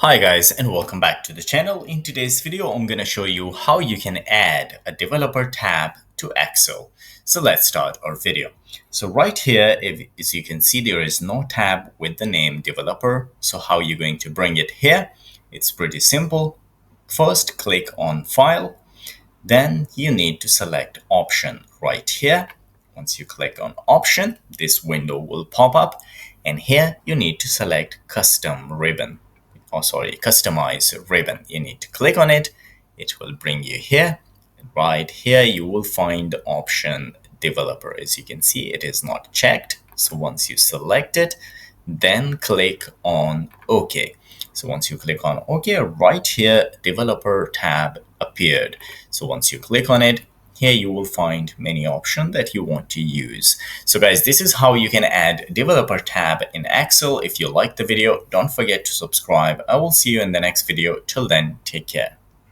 Hi guys and welcome back to the channel. In today's video, I'm going to show you how you can add a developer tab to Excel. So let's start our video. So right here, as you can see, there is no tab with the name developer. So how are you going to bring it here? It's pretty simple. First, click on File. Then you need to select Option right here. Once you click on Option, this window will pop up. And here you need to select Custom Ribbon. Customize ribbon. You need to click on it. It will bring you here. Right here, you will find the option developer. As you can see, it is not checked. So once you select it, then click on OK. So once you click on OK, right here, developer tab appeared. So once you click on it, here you will find many options that you want to use. So guys, this is how you can add developer tab in Excel. If you like the video, don't forget to subscribe. I will see you in the next video. Till then, take care.